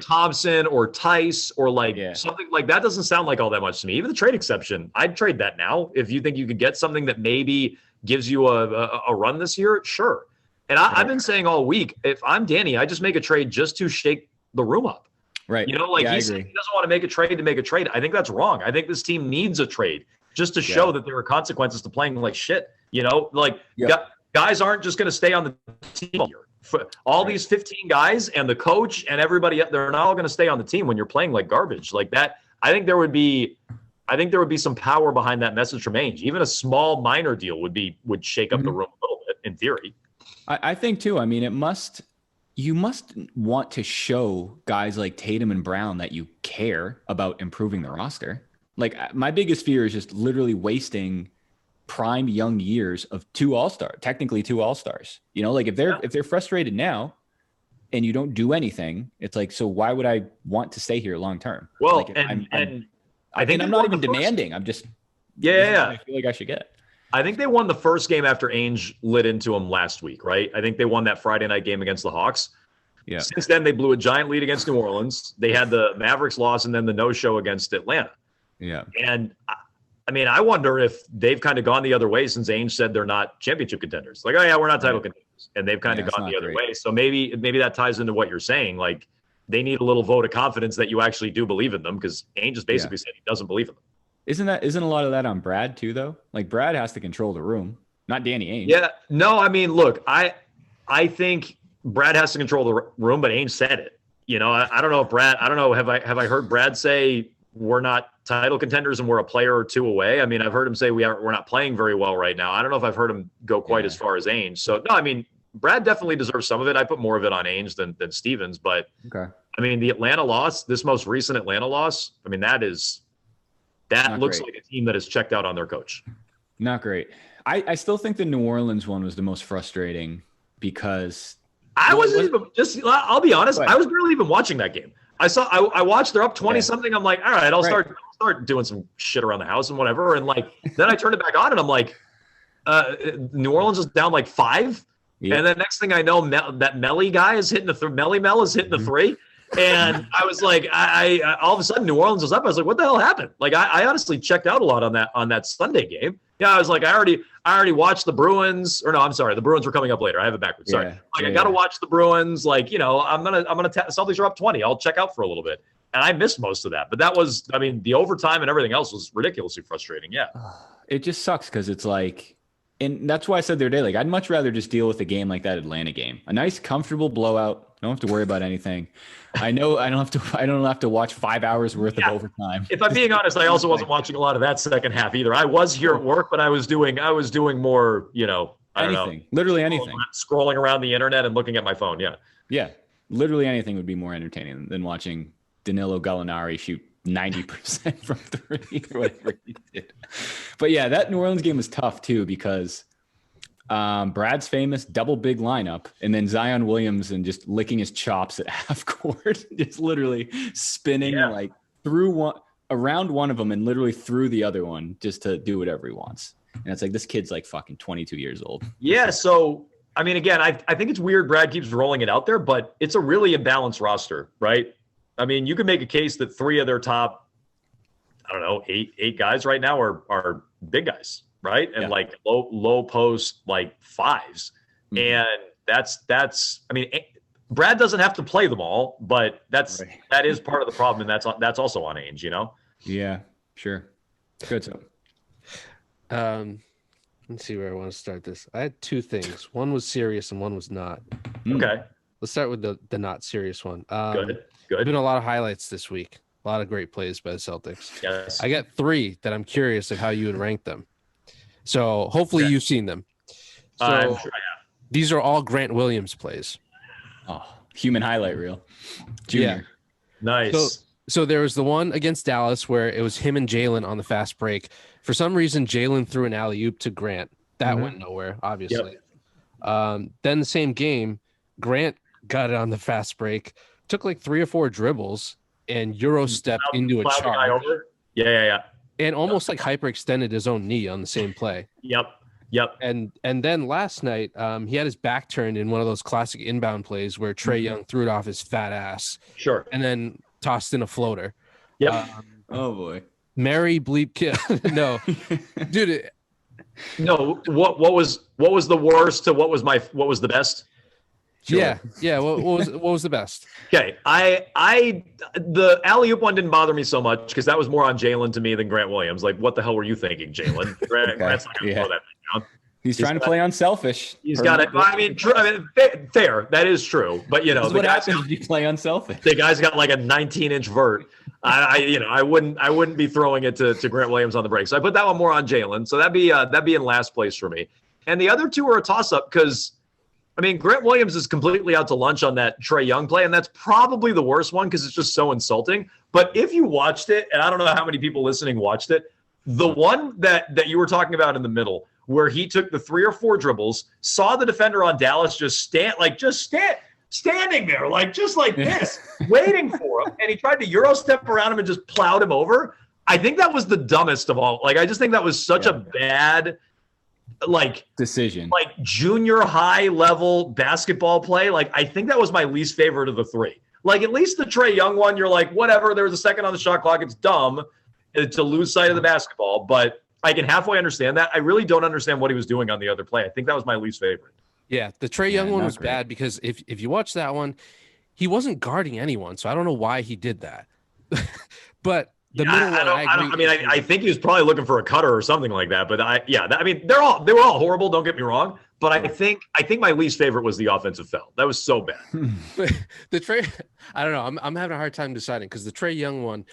Thompson or Tice or something like that doesn't sound like all that much to me. Even the trade exception, I'd trade that now if you think you could get something that maybe gives you a run this year. Sure. And I've been saying all week, if I'm Danny, I just make a trade just to shake the room up. Right. He doesn't want to make a trade to make a trade. I think that's wrong. I think this team needs a trade just to show that there are consequences to playing like shit. Guys aren't just going to stay on the team all year. All these 15 guys and the coach and everybody, they're not all going to stay on the team when you're playing like garbage like that. I think there would be some power behind that message from Ainge. Even a small minor deal would shake up the room a little bit in theory. I think too. I mean, you must want to show guys like Tatum and Brown that you care about improving the roster. My biggest fear is just literally wasting prime young years of technically two all-stars. If they're frustrated now and you don't do anything, it's so why would I want to stay here long term? Well, I think I'm not even demanding. I'm just I feel like I should get. I think they won the first game after Ainge lit into them last week, right? I think they won that Friday night game against the Hawks. Yeah. Since then, they blew a giant lead against New Orleans. They had the Mavericks loss and then the no-show against Atlanta. Yeah. And I mean, I wonder if they've kind of gone the other way since Ainge said they're not championship contenders. Oh yeah, we're not title contenders, and they've kind of gone the other way. So maybe that ties into what you're saying. They need a little vote of confidence that you actually do believe in them, because Ainge just basically said he doesn't believe in them. Isn't a lot of that on Brad too, though? Brad has to control the room, not Danny Ainge. Yeah, no, I mean, look, I think Brad has to control the room, but Ainge said it. I don't know if Brad. I don't know. Have I heard Brad say we're not title contenders and we're a player or two away? I mean, I've heard him say we're not playing very well right now. I don't know if I've heard him go quite as far as Ainge. So no, I mean, Brad definitely deserves some of it. I put more of it on Ainge than Stevens, but okay. I mean, the Atlanta loss, this most recent Atlanta loss, I mean, that looks like a team that has checked out on their coach. Not great. I still think the New Orleans one was the most frustrating because I'll be honest, I was barely even watching that game. I watched they're up 20 something. I'm like, all right, I'll start doing some shit around the house and whatever. And then I turned it back on and I'm like, New Orleans is down 5. Yeah. And then next thing I know, that Melly guy is hitting Melly Mel is hitting the three. And I was like, I all of a sudden New Orleans was up. I was like, what the hell happened? I honestly checked out a lot on that Sunday game. Yeah, I was like, I already watched the Bruins. Or no, I'm sorry, the Bruins were coming up later. I have it backwards. Sorry. I got to watch the Bruins. Celtics are up 20. I'll check out for a little bit. And I missed most of that. But that was, I mean, the overtime and everything else was ridiculously frustrating. Yeah. It just sucks because it's And that's why I said the other day, like, I'd much rather just deal with a game like that Atlanta game. A nice, comfortable blowout. I don't have to worry about anything. I know I don't have to watch 5 hours worth of overtime. If I'm being honest, I also wasn't watching a lot of that second half either. I was here at work, but I was doing more, Anything. Literally anything. Scrolling around the internet and looking at my phone. Yeah. Yeah. Literally anything would be more entertaining than watching Danilo Gallinari shoot 90% from three or whatever he did. But yeah, that New Orleans game was tough too, because Brad's famous double big lineup, and then Zion Williamson just licking his chops at half court, just literally spinning like around one of them and literally through the other one just to do whatever he wants. And it's like, this kid's like fucking 22 years old. Yeah. So, I mean, again, I think it's weird Brad keeps rolling it out there, but it's a really imbalanced roster, right? I mean, you could make a case that 3 of their top, I don't know, eight guys right now are big guys, right? And like low post, like 5s. Mm-hmm. And that's, I mean, Brad doesn't have to play them all, but that is part of the problem. And that's also on Ainge, you know? Yeah, sure. Good. So, let's see where I want to start this. I had 2 things. One was serious and one was not. Okay. Let's start with the not serious one. Good. There's been a lot of highlights this week. A lot of great plays by the Celtics. Yes. I got 3 that I'm curious of how you would rank them. So hopefully you've seen them. So I'm sure I have. These are all Grant Williams plays. Oh, human highlight reel. Junior. Yeah. Nice. So there was the one against Dallas where it was him and Jalen on the fast break. For some reason, Jalen threw an alley-oop to Grant. That went nowhere, obviously. Yep. Then the same game, Grant got it on the fast break, took like 3 or 4 dribbles, and Euro stepped into a charge. Yeah. And almost like hyperextended his own knee on the same play. Yep. And then last night, he had his back turned in one of those classic inbound plays where Trae Young threw it off his fat ass. Sure. And then tossed in a floater. Yep. Oh boy. Mary bleep kid. No, dude. No. What was the worst to what was the best? Sure. Yeah. What was the best? Okay, the alley-oop one didn't bother me so much because that was more on Jalen to me than Grant Williams. Like, what the hell were you thinking, Jalen? Grant's not going to throw that thing down. He's trying to play unselfish. He's got it. I mean, true. I mean, fair. That is true. But what happens if you play unselfish? The guy's got like a 19-inch vert. I wouldn't be throwing it to Grant Williams on the break. So I put that one more on Jalen. So that'd be in last place for me. And the other 2 are a toss-up because, I mean, Grant Williams is completely out to lunch on that Trae Young play, and that's probably the worst one because it's just so insulting. But if you watched it, and I don't know how many people listening watched it, the one that you were talking about in the middle, where he took the 3 or 4 dribbles, saw the defender on Dallas standing there, like just like this, waiting for him, and he tried to Euro step around him and just plowed him over. I think that was the dumbest of all. Like, I just think that was such a bad, like, decision, like junior high level basketball play. Like, I think that was my least favorite of the 3. Like, at least the Trae Young one, you're like, whatever, there was a second on the shot clock. It's dumb to lose sight of the basketball, but I can halfway understand that. I really don't understand what he was doing on the other play. I think that was my least favorite. Yeah, the Trae Young one was bad because if you watch that one, he wasn't guarding anyone, so I don't know why he did that. But the middle one, I think he was probably looking for a cutter or something like that. But they were all horrible. Don't get me wrong. But I think my least favorite was the offensive foul. That was so bad. The Trae, I don't know. I'm having a hard time deciding because the Trae Young one,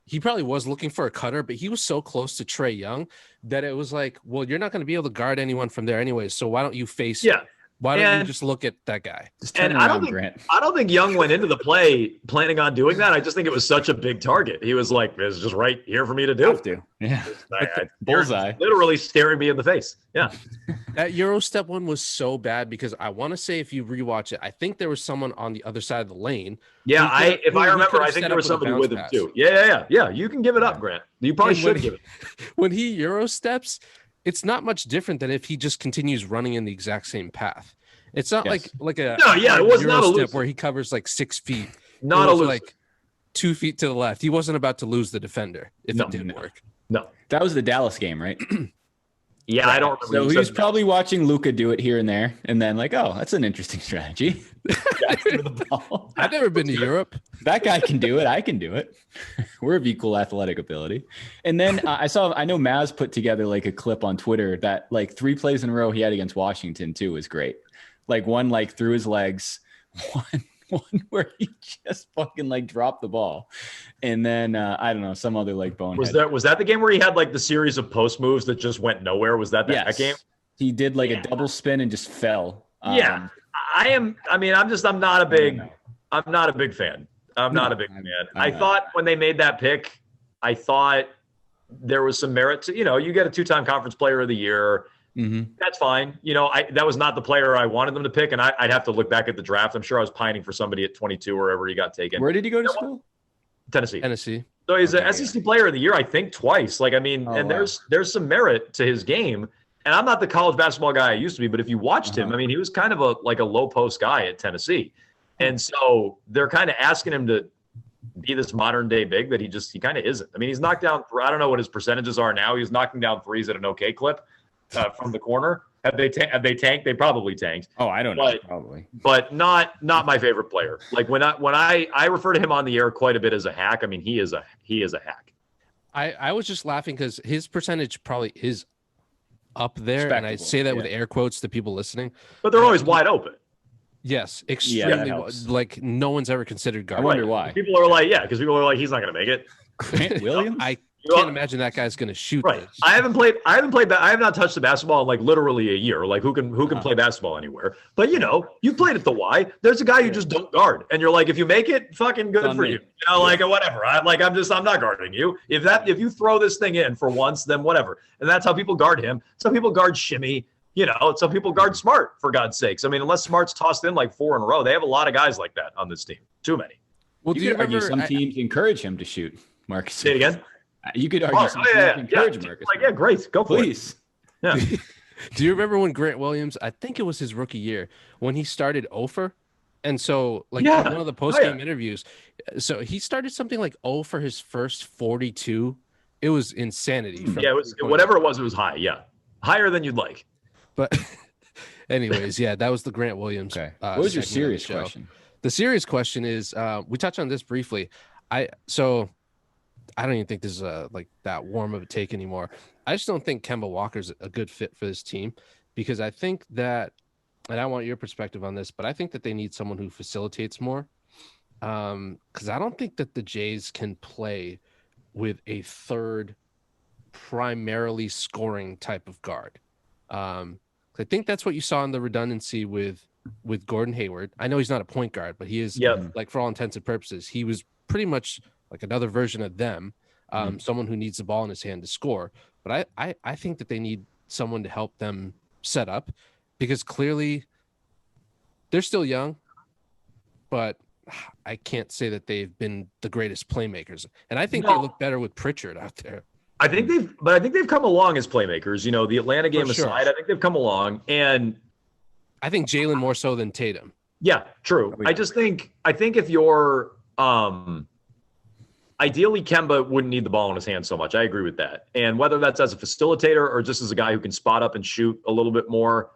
he probably was looking for a cutter, but he was so close to Trae Young that it was like, well, you're not going to be able to guard anyone from there anyways. So why don't you face him? Why don't you just look at that guy? And I don't think Young went into the play planning on doing that. I just think it was such a big target. He was like, "It's just right here for me to do." Yeah, bullseye. Literally staring me in the face. Yeah. That Euro step one was so bad because I want to say if you rewatch it, I think there was someone on the other side of the lane. Yeah, if I remember, I think there was somebody with him too. Yeah. You can give it up, Grant. You probably should give it. When he Euro steps, it's not much different than if he just continues running in the exact same path. It's not like a it was not a step loose where he covers like 6 feet. Not a loose, like 2 feet to the left. He wasn't about to lose the defender if it didn't work. No, that was the Dallas game, right? Yeah, I don't remember. So he was probably watching Luka do it here and there, and then like, oh, that's an interesting strategy. I've never been to Europe. That guy can do it. I can do it. We're of equal athletic ability. And then I know Maz put together like a clip on Twitter that like 3 plays in a row he had against Washington too was great. Like one like through his legs, one where he just fucking like dropped the ball, and then I don't know, some other like bonehead. Was that the game where he had like the series of post moves that just went nowhere? Was that that game? He did like a double spin and just fell. I'm not a big fan. I'm not a big fan. I thought when they made that pick, I thought there was some merit to, you get a 2-time conference player of the year. Mm-hmm. That's fine. That was not the player I wanted them to pick, and I'd have to look back at the draft. I'm sure I was pining for somebody at 22 wherever he got taken. Where did he go to school? Tennessee. So he's an SEC player of the year, I think, twice. There's some merit to his game. And I'm not the college basketball guy I used to be, but if you watched him, he was kind of a low post guy at Tennessee. And so they're kind of asking him to be this modern day big that he kind of isn't. He's knocked down, I don't know what his percentages are now. He's knocking down threes at an okay clip from the corner. Have they tanked? They probably tanked. Oh, I don't know. Probably. But not my favorite player. Like when I refer to him on the air quite a bit as a hack. He is a hack. I was just laughing because his percentage probably is up there, and I say that with air quotes to people listening. But they're always wide open. Yes, extremely. Like no one's ever considered guard. I wonder why. People are like, because people are like, he's not going to make it. Grant Williams. I can't imagine that guy's going to shoot. Right. This. I have not touched the basketball in like literally a year. Like who can play basketball anywhere? But you played at the Y. There's a guy you just don't guard, and you're like, if you make it, fucking good for you. Whatever. I'm not guarding you. If you throw this thing in for once, then whatever. And that's how people guard him. Some people guard Shimmy. Some people guard Smart, for God's sakes. Unless Smart's tossed in like 4 in a row, they have a lot of guys like that on this team. Too many. Well, do you argue some teams encourage him to shoot, Marcus? Say it again. You could argue some teams encourage Marcus. Great. Go for Please. it. Yeah. Do you remember when Grant Williams, I think it was his rookie year, when he started Ofer? And so, one of the post-game interviews, so he started something like 0 for his first 42. It was insanity. It was whatever it was high. Yeah. Higher than you'd like. But anyways, that was the Grant Williams. Okay. What was your serious question? The serious question is, we touched on this briefly. I don't even think this is that warm of a take anymore. I just don't think Kemba Walker's a good fit for this team because I think that, and I want your perspective on this, but I think that they need someone who facilitates more. Because I don't think that the Jays can play with a third primarily scoring type of guard. I think that's what you saw in the redundancy with Gordon Hayward. I know he's not a point guard, but he is for all intents and purposes, he was pretty much like another version of them, someone who needs the ball in his hand to score. But I think that they need someone to help them set up because clearly they're still young, but I can't say that they've been the greatest playmakers. And I think they look better with Pritchard out there. I think they've come along as playmakers. The Atlanta game aside, I think they've come along, and I think Jalen more so than Tatum. Yeah, true. I think if you're ideally Kemba wouldn't need the ball in his hand so much. I agree with that. And whether that's as a facilitator or just as a guy who can spot up and shoot a little bit more,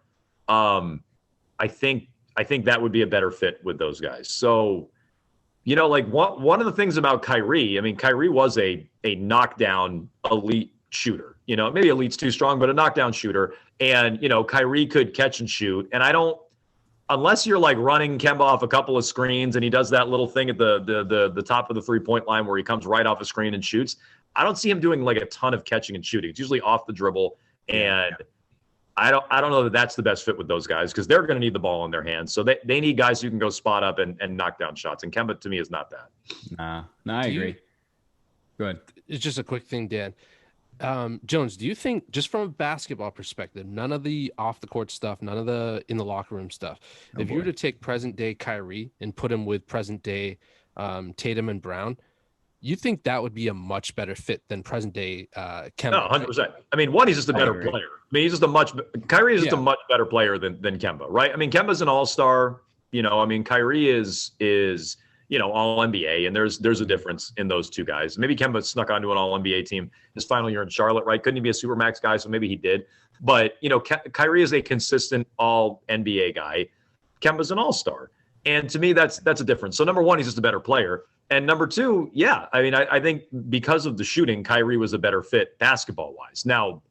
I think that would be a better fit with those guys. So, one of the things about Kyrie, Kyrie was a knockdown elite shooter. Maybe elite's too strong, but a knockdown shooter. And, Kyrie could catch and shoot. And unless you're like running Kemba off a couple of screens and he does that little thing at the top of the 3-point line where he comes right off a screen and shoots, I don't see him doing like a ton of catching and shooting. It's usually off the dribble. And I don't know that that's the best fit with those guys because they're going to need the ball in their hands. So they need guys who can go spot up and knock down shots. And Kemba, to me, is not that. Nah, I agree. Go ahead. It's just a quick thing, Dan. Jones, do you think, just from a basketball perspective, none of the off-the-court stuff, none of the in the locker room stuff, if you were to take present-day Kyrie and put him with present-day Tatum and Brown, you think that would be a much better fit than present-day Kemba? No, 100%. One, he's just a better player. Kyrie is just a much better player than Kemba, right? Kemba's an all-star. Kyrie is all NBA, and there's a difference in those two guys. Maybe Kemba snuck onto an all NBA team his final year in Charlotte, right? Couldn't he be a supermax guy? So maybe he did. But Kyrie is a consistent all NBA guy. Kemba's an all-star, and to me that's a difference. So number one, he's just a better player, and number two, yeah, I mean I think because of the shooting, Kyrie was a better fit basketball-wise. Now,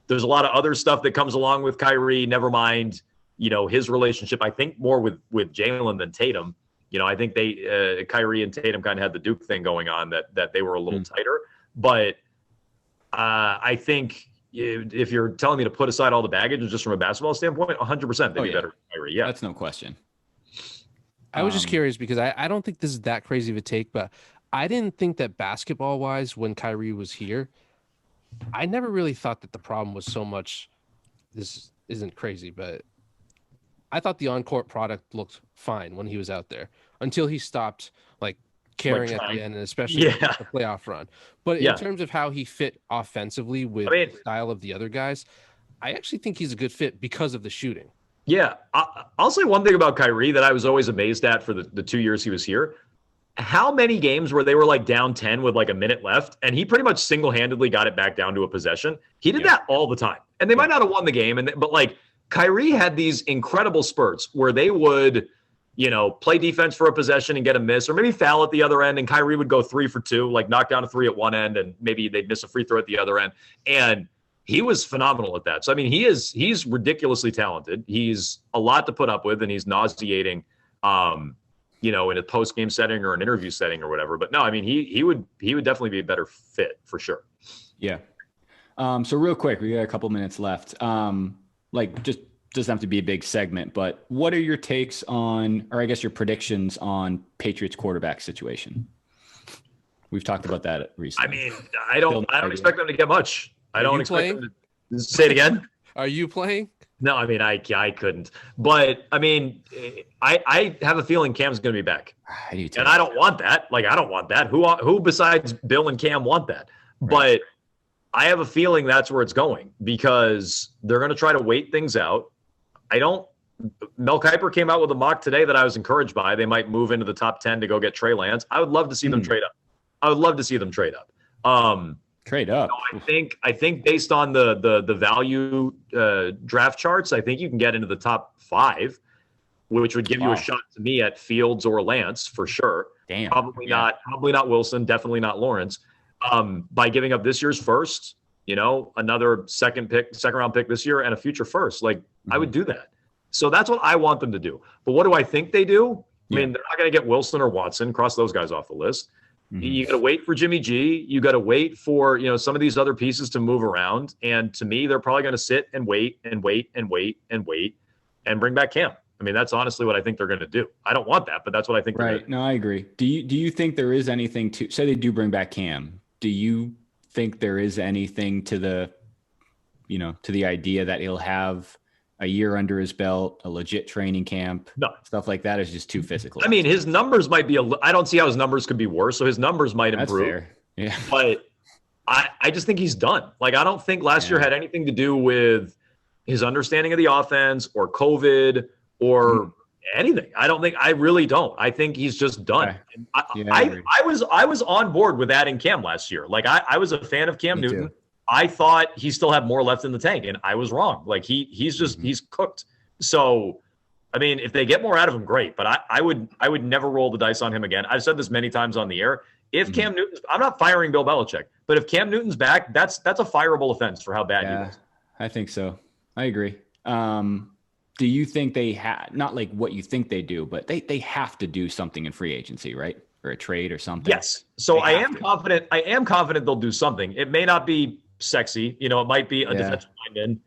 there's a lot of other stuff that comes along with Kyrie. Never mind, his relationship. I think more with Jalen than Tatum. I think Kyrie and Tatum kind of had the Duke thing going on that they were a little tighter. But I think if you're telling me to put aside all the baggage just from a basketball standpoint, 100% they'd be better than Kyrie. Yeah, that's no question. I was just curious because I don't think this is that crazy of a take, but I didn't think that basketball-wise when Kyrie was here, I never really thought that the problem was so much. This isn't crazy, but I thought the on-court product looked fine when he was out there until he stopped carrying at the end, and especially the playoff run. But in terms of how he fit offensively with the style of the other guys, I actually think he's a good fit because of the shooting. Yeah. I'll say one thing about Kyrie that I was always amazed at for the 2 years he was here. How many games where they were down 10 with a minute left, and he pretty much single-handedly got it back down to a possession? He did that all the time. And they might not have won the game, but Kyrie had these incredible spurts where they would – play defense for a possession and get a miss, or maybe foul at the other end, and Kyrie would go 3 for 2, knock down a 3 at one end, and maybe they'd miss a free throw at the other end. And he was phenomenal at that. So, I mean, he's ridiculously talented. He's a lot to put up with, and he's nauseating, in a post-game setting or an interview setting or whatever. But no, I mean, he would definitely be a better fit for sure. Yeah. So real quick, we got a couple minutes left. Just doesn't have to be a big segment, but what are your takes on, or I guess your predictions on Patriots quarterback situation? We've talked about that recently. I mean, I don't expect them to get much. I don't expect them to say it again. Are you playing? No, I mean, I couldn't, but I mean, I have a feeling Cam's going to be back. I do too. And I don't want that. I don't want that. Who besides Bill and Cam want that? Right. But I have a feeling that's where it's going because they're going to try to wait things out. Mel Kiper came out with a mock today that I was encouraged by. They might move into the top 10 to go get Trey Lance. I would love to see them trade up. I would love to see them trade up. Trade up. I think based on the value draft charts, I think you can get into the top 5, which would give you a shot to me at Fields or Lance for sure. Damn. Probably not Wilson, definitely not Lawrence. By giving up this year's first, another second round pick this year and a future first. I would do that. So that's what I want them to do. But what do I think they do? I mean, they're not going to get Wilson or Watson. Cross those guys off the list. Mm-hmm. You got to wait for Jimmy G. You got to wait for, some of these other pieces to move around. And to me, they're probably going to sit and wait and wait and wait and wait and bring back Cam. I mean, that's honestly what I think they're going to do. I don't want that, but that's what I think. Right. No, I agree. Do you think there is anything to say they do bring back Cam? Do you think there is anything to the idea that he'll have a year under his belt, a legit training camp? No. Stuff like that is just too physical. I mean, his numbers might be I don't see how his numbers could be worse. So his numbers might improve. That's fair. Yeah. But I just think he's done. I don't think last year had anything to do with his understanding of the offense or COVID or anything. I really don't. I think he's just done. Okay. I was on board with adding Cam last year. I was a fan of Cam Newton. Too. I thought he still had more left in the tank, and I was wrong. He's cooked. So, I mean, if they get more out of him, great. But I would never roll the dice on him again. I've said this many times on the air. If Cam Newton, I'm not firing Bill Belichick, but if Cam Newton's back, that's a fireable offense for how bad he was. I think so. I agree. Do you think they not what you think they do, but they have to do something in free agency, right? Or a trade or something? Yes. So I am confident. I am confident they'll do something. It may not be sexy. It might be a defensive lineman.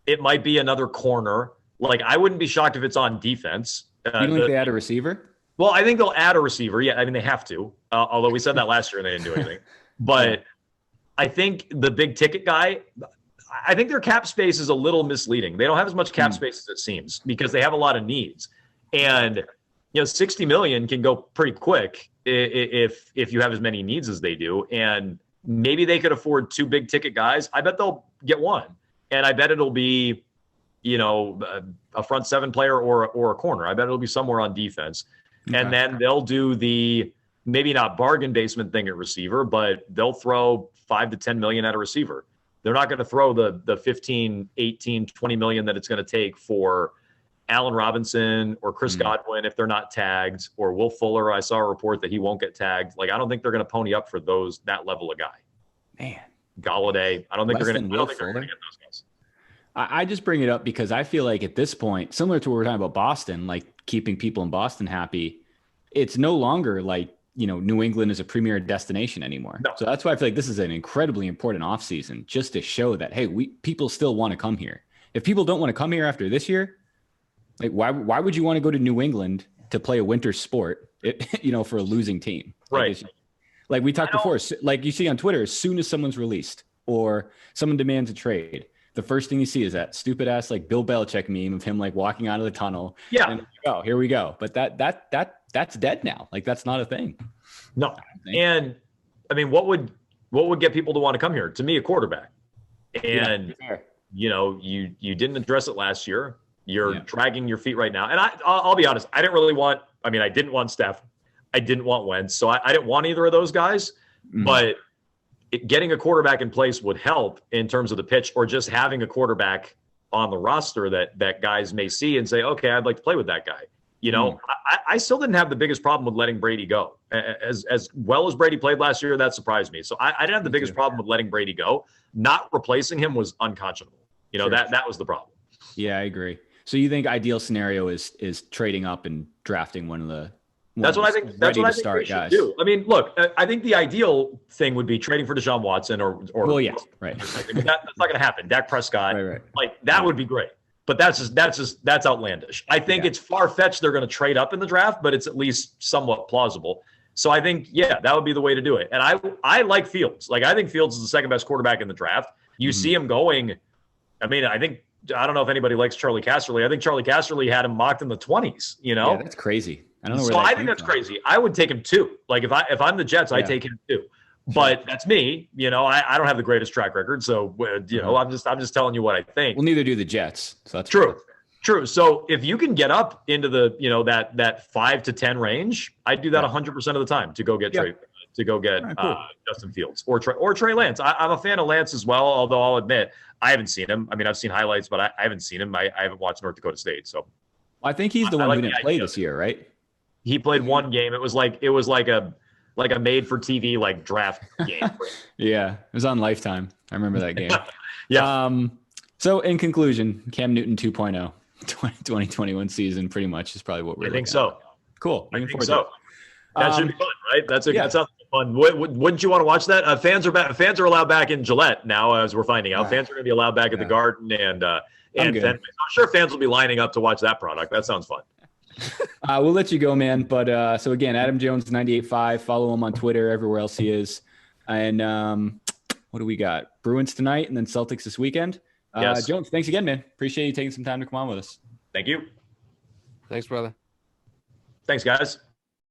It might be another corner. I wouldn't be shocked if it's on defense. You don't think they add a receiver? Well, I think they'll add a receiver. Yeah, I mean, they have to. Although we said that last year and they didn't do anything. But I think the big ticket guy, I think their cap space is a little misleading. They don't have as much cap space as it seems because they have a lot of needs. And, $60 million can go pretty quick if you have as many needs as they do. And maybe they could afford 2 big ticket guys. I bet they'll get one. And I bet it'll be, a front 7 player or a corner. I bet it'll be somewhere on defense. And then they'll do the maybe not bargain basement thing at receiver, but they'll throw 5 to 10 million at a receiver. They're not going to throw the 15, 18, 20 million that it's going to take for Allen Robinson or Chris Godwin if they're not tagged, or Will Fuller. I saw a report that he won't get tagged. Like, I don't think they're going to pony up for that level of guy. Man. Galladay. I don't think they're going to get those guys. I just bring it up because I feel like at this point, similar to what we're talking about Boston, like keeping people in Boston happy, it's no longer like, New England is a premier destination anymore. No. So that's why I feel like this is an incredibly important offseason, just to show that, hey, people still want to come here. If people don't want to come here after this year, like why would you want to go to New England to play a winter sport, for a losing team? Right. Like we talked before, like you see on Twitter, as soon as someone's released or someone demands a trade, the first thing you see is that stupid ass like Bill Belichick meme of him like walking out of the tunnel. Yeah. And here we go. But that's dead now. Like that's not a thing. No. And I mean, what would get people to want to come here? To me, a quarterback. And you didn't address it last year. You're dragging your feet right now. And I'll be honest, I didn't want Steph. I didn't want Wentz. So I didn't want either of those guys. Mm-hmm. But getting a quarterback in place would help in terms of the pitch, or just having a quarterback on the roster that guys may see and say, okay, I'd like to play with that guy. I still didn't have the biggest problem with letting Brady go. As well as Brady played last year, that surprised me. So I didn't have the biggest problem with letting Brady go. Not replacing him was unconscionable. That was the problem. Yeah, I agree. So you think ideal scenario is trading up and drafting one of the That's what I think. That's what I think they should do. I mean, look, I think the ideal thing would be trading for Deshaun Watson or well, yes, right. That's not going to happen. Dak Prescott, right. Like that would be great. But that's outlandish. I think it's far-fetched they're going to trade up in the draft, but it's at least somewhat plausible. So I think, that would be the way to do it. And I like Fields. Like, I think Fields is the second best quarterback in the draft. You see him going. I mean, I don't know if anybody likes Charlie Casserly. I think Charlie Casserly had him mocked in the 20s. Yeah, that's crazy. I don't know where so I think that's crazy. I would take him too. Like if I'm the Jets, I take him too. But that's me. I don't have the greatest track record, so I'm just telling you what I think. Well, neither do the Jets. So that's true. True. So if you can get up into the that 5 to 10 range, I'd do that 100% of the time to go get Justin Fields or Trey Lance. I'm a fan of Lance as well, although I'll admit I haven't seen him. I mean, I've seen highlights, but I haven't seen him. I haven't watched North Dakota State. So I think he's the one who didn't play this year, right? He played one game. It was like a made for TV like draft game. Yeah, it was on Lifetime. I remember that game. Yeah. So in conclusion, Cam Newton 2.0 2021 season pretty much is probably what we're. I think so. Cool. I think so. That should be fun, right? That sounds fun. Wouldn't you want to watch that? Fans are allowed back in Gillette now, as we're finding out. Fans are going to be allowed back at the Garden and Fenway. I'm sure fans will be lining up to watch that product. That sounds fun. We'll let you go, man. But so again, Adam Jones 98.5. Follow him on Twitter, everywhere else he is. And what do we got? Bruins tonight, and then Celtics this weekend. Yes. Jones, thanks again, man. Appreciate you taking some time to come on with us. Thank you. Thanks, brother. Thanks, guys.